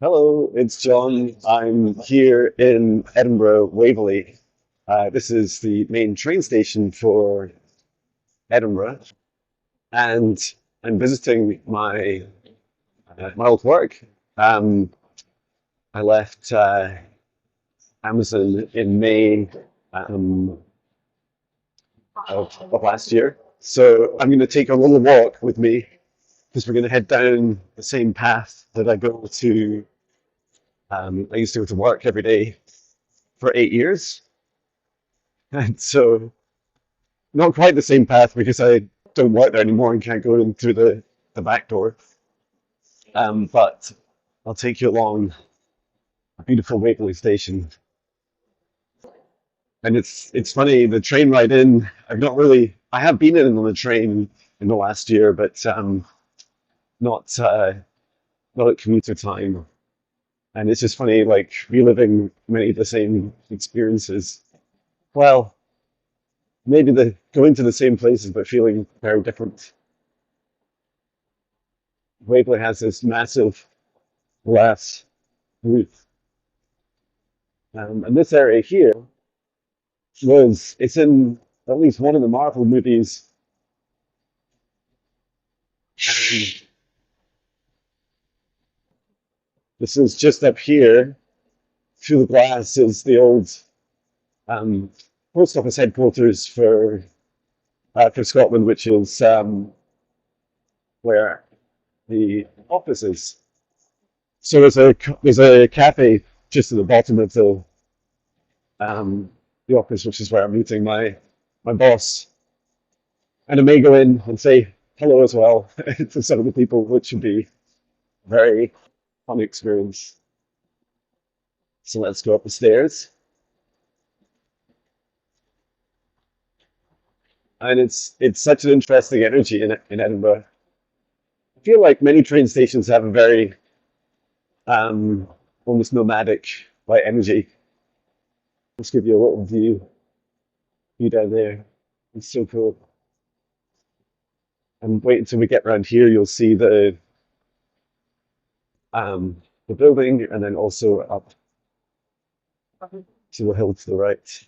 Hello, it's John. I'm here in Edinburgh, Waverley. This is the main train station for Edinburgh, and I'm visiting my old work. Um, I left Amazon in May um, of last year, so I'm going to take a little walk with me because we're going to head down the same path that I go to. I used to go to work every day for 8 years. And so not quite the same path because I don't work there anymore and can't go in through the back door. But I'll take you along a beautiful Waverley station. And it's funny, the train ride in, I have been in on the train in the last year, but not not at commuter time. And it's just funny, like reliving many of the same experiences. Well, maybe the going to the same places but feeling very different. Waverley has this massive glass roof. And this area here it's in at least one of the Marvel movies. And this is just up here through the glass is the old um, post office headquarters for Scotland, which is where the office is. So there's a cafe just at the bottom of um, the office, which is where I'm meeting my boss. And I may go in and say hello as well to some of the people, which would be very fun experience. So let's go up the stairs. And it's such an interesting energy in Edinburgh. I feel like many train stations have a very um, almost nomadic like energy. Let's give you a little view down there. It's so cool. And wait until we get around here, you'll see um, the building, and then also up to the hill to the right.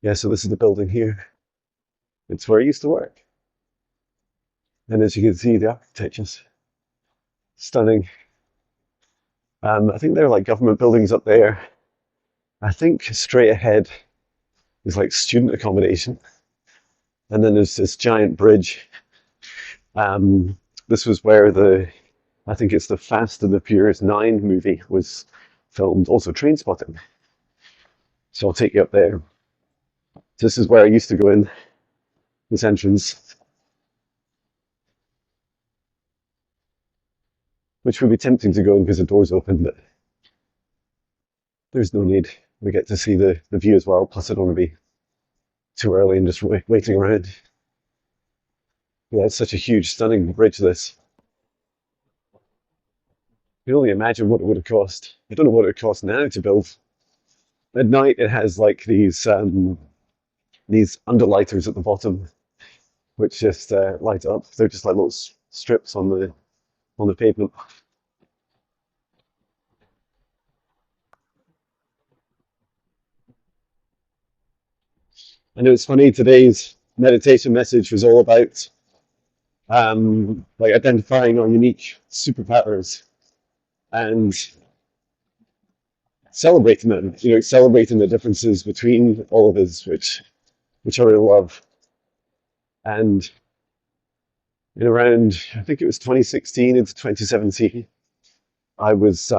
Yeah, so this is the building here. It's where I used to work. And as you can see, the architecture's stunning. I think there are like government buildings up there. I think straight ahead is like student accommodation. And then there's this giant bridge. This was where I think it's the Fast and the Furious 9 movie was filmed, also train spotting. So I'll take you up there. This is where I used to go in, this entrance, which would be tempting to go in because the door's open, but there's no need. We get to see the view as well, plus I don't want to be too early and just waiting around. Yeah, it's such a huge, stunning bridge, this. You can only imagine what it would have cost. I don't know what it would cost now to build. At night, it has like these underlighters at the bottom, which just light up. They're just like little strips on the pavement. I know it's funny. Today's meditation message was all about like identifying our unique superpowers and celebrating them. You know, celebrating the differences between all of us, which I really love. And in around, I think it was 2016 into 2017, I was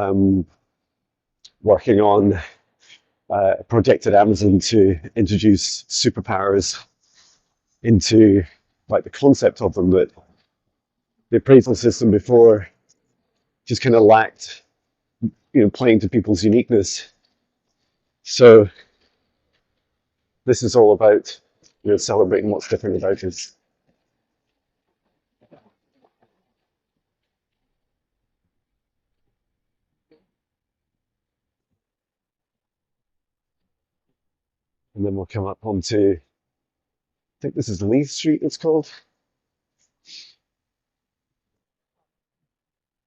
working on a project at Amazon to introduce superpowers into like the concept of them, that the appraisal system before just kind of lacked, playing to people's uniqueness. So this is all about, celebrating what's different about us. And then we'll come up onto, I think this is Lee Street, it's called.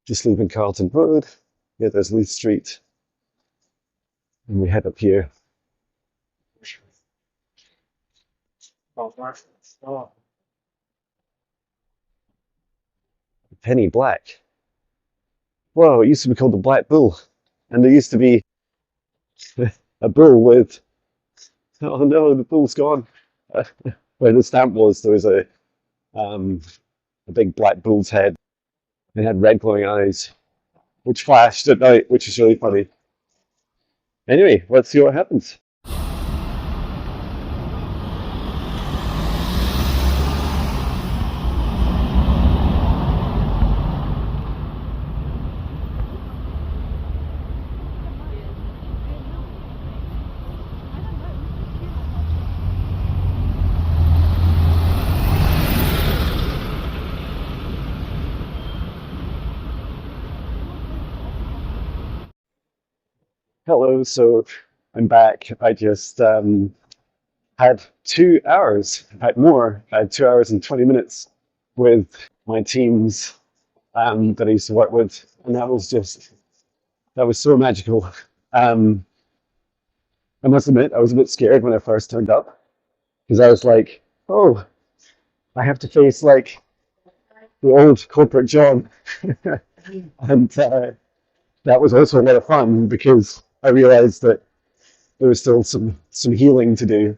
just leaving Carlton Road. Yeah, there's Leith Street, and we head up here. Penny Black. Whoa, it used to be called the Black Bull, and there used to be a bull with. Oh no, the bull's gone. Where the stamp was, there was um, a big black bull's head. It had red glowing eyes, which flashed at night, which is really funny. Anyway, let's see what happens. Hello, so I'm back. I just had 2 hours, in fact more, I had 2 hours and 20 minutes with my teams that I used to work with, and that was so magical. Um, I must admit, I was a bit scared when I first turned up because I was like, oh, I have to face like the old corporate job, and that was also a lot of fun because I realized that there was still some healing to do,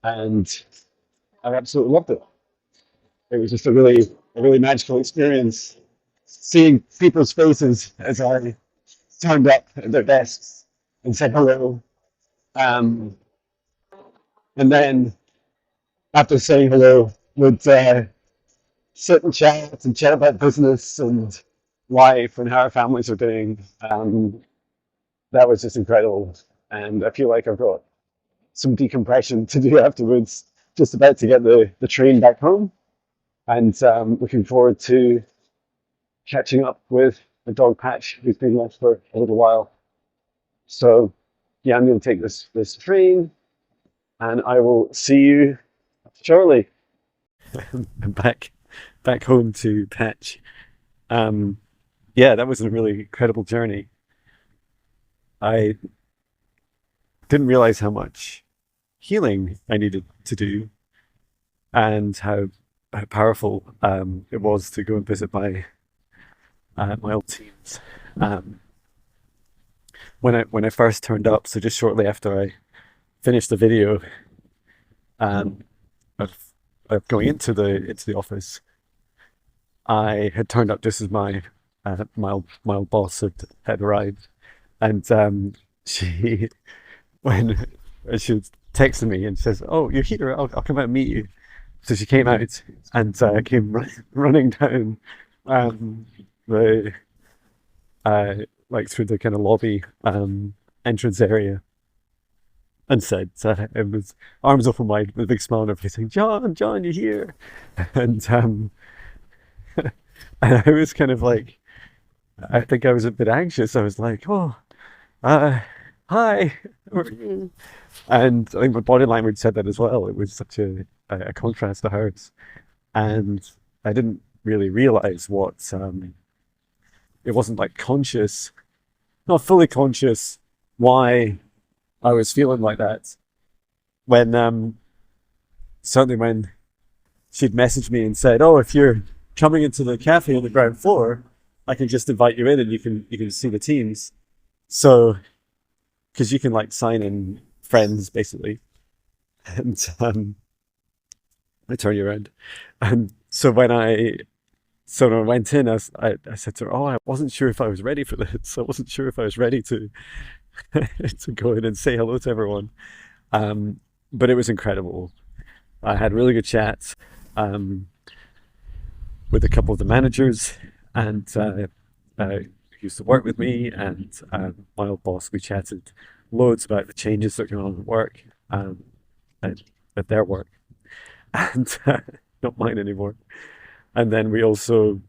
and I absolutely loved it. It was just a really magical experience seeing people's faces as I turned up at their desks and said hello. Um, and then after saying hello, would sit and chat about business and life and how our families are doing. That was just incredible. And I feel like I've got some decompression to do afterwards. Just about to get the train back home, and looking forward to catching up with the dog Patch, who's been left for a little while. So, yeah, I'm going to take this train, and I will see you shortly. I'm back home to Patch. Um, yeah, that was a really incredible journey. I didn't realize how much healing I needed to do, and how powerful it was to go and visit my old teams. Um, when I first turned up, so just shortly after I finished the video um, of, going into the office, I had turned up just as my old boss had arrived, and she when she was texting me and says, "Oh, you're here. I'll come out and meet you." So she came out and came running down the like through the kind of lobby entrance area, and said, it was arms open wide with a big smile on her face, saying, John, you're here." And and I was kind of like, I think I was a bit anxious. I was like, "Oh, uh, hi." How are you? And I think my body language said that as well. It was such a contrast to hers. And I didn't really realize what, it wasn't like conscious, not fully conscious, why I was feeling like that. When, certainly when she'd messaged me and said, "Oh, if you're coming into the cafe on the ground floor, I can just invite you in and you can see the teams." So, because you can like sign in friends basically, and I turn you around, and so when I went in, I said to her, "Oh, I wasn't sure if I was ready for this. I wasn't sure if I was ready to to go in and say hello to everyone." But it was incredible. I had really good chats with a couple of the managers, and who used to work with me, and my old boss. We chatted loads about the changes that are going on at work, and at their work, and not mine anymore. And then we also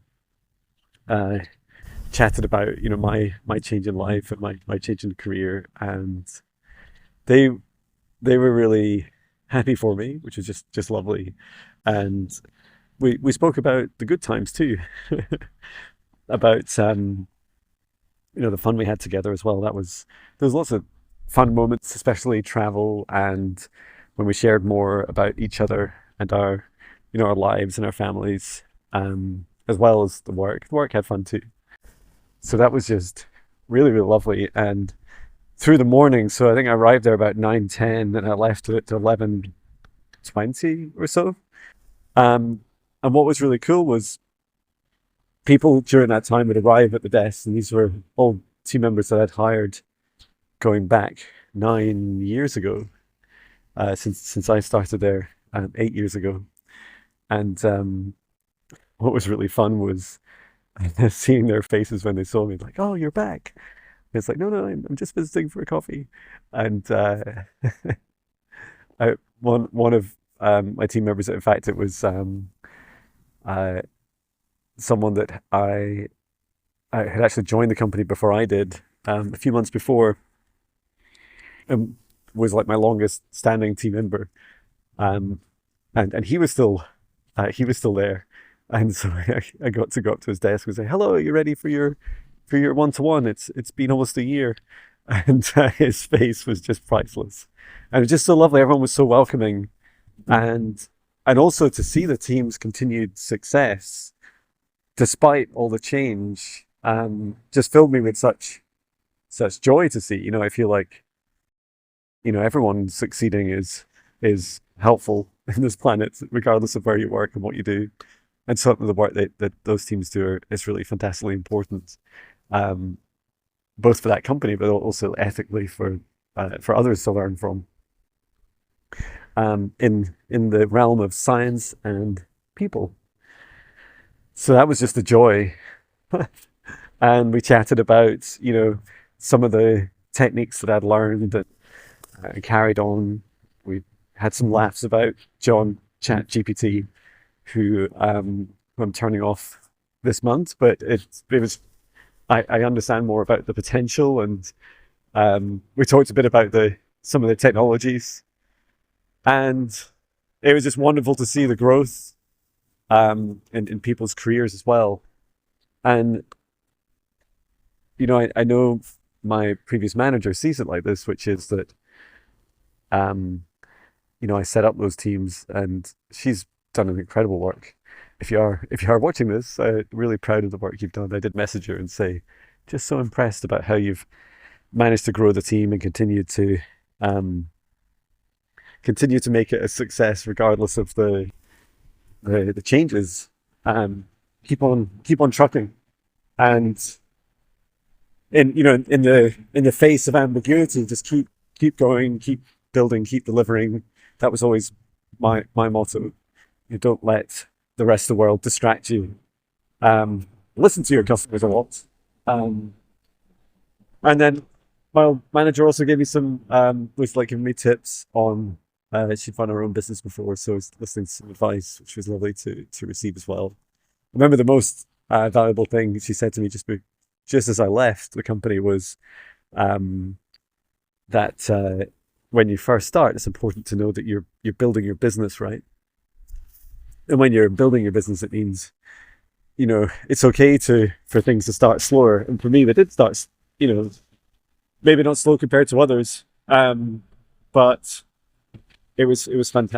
chatted about my change in life and my change in career, and they were really happy for me, which was just lovely. And we spoke about the good times too. about the fun we had together as well. There's lots of fun moments, especially travel and when we shared more about each other and our lives and our families, as well as the work. The work had fun too. So that was just really, really lovely. And through the morning, so I think I arrived there about 9:10, and I left at 11:20 or so. Um, and what was really cool was people during that time would arrive at the desk, and these were all team members that I'd hired going back 9 years ago, since I started there 8 years ago. And what was really fun was seeing their faces when they saw me, like, "Oh, you're back." And it's like, "No, no, I'm just visiting for a coffee." And one of my team members, in fact, it was uh, someone that I had actually joined the company before I did, a few months before, and was like my longest standing team member. Um, and he was still there, and so I got to go up to his desk and say, "Hello, are you ready for your one-to-one? It's been almost a year." And his face was just priceless, and it was just so lovely. Everyone was so welcoming, and also to see the team's continued success despite all the change, just filled me with such joy to see. I feel like everyone succeeding is helpful in this planet, regardless of where you work and what you do. And some of the work that those teams do is really fantastically important, um, both for that company, but also ethically for others to learn from, in the realm of science and people. So that was just a joy. And we chatted about some of the techniques that I'd learned and carried on. We had some laughs about John Chat GPT, who I'm turning off this month, but it was I understand more about the potential, and we talked a bit about some of the technologies, and it was just wonderful to see the growth, in people's careers as well. And I know my previous manager sees it like this, which is that um, I set up those teams, and she's done an incredible work. If you are watching this, I'm really proud of the work you've done. I did message her and say, just so impressed about how you've managed to grow the team and um, continue to make it a success regardless of the changes. Keep on trucking, and in the face of ambiguity, just keep going, keep building, keep delivering. That was always my motto. You don't let the rest of the world distract you. Listen to your customers a lot. Um, and then my manager also gave me was like giving me tips on. She'd run her own business before, so I was listening to some advice, which was lovely to receive as well. I remember the most valuable thing she said to me just as I left the company was, um, that when you first start, it's important to know that you're building your business right. And when you're building your business, it means it's okay for things to start slower. And for me, they did start, maybe not slow compared to others, but it was fantastic.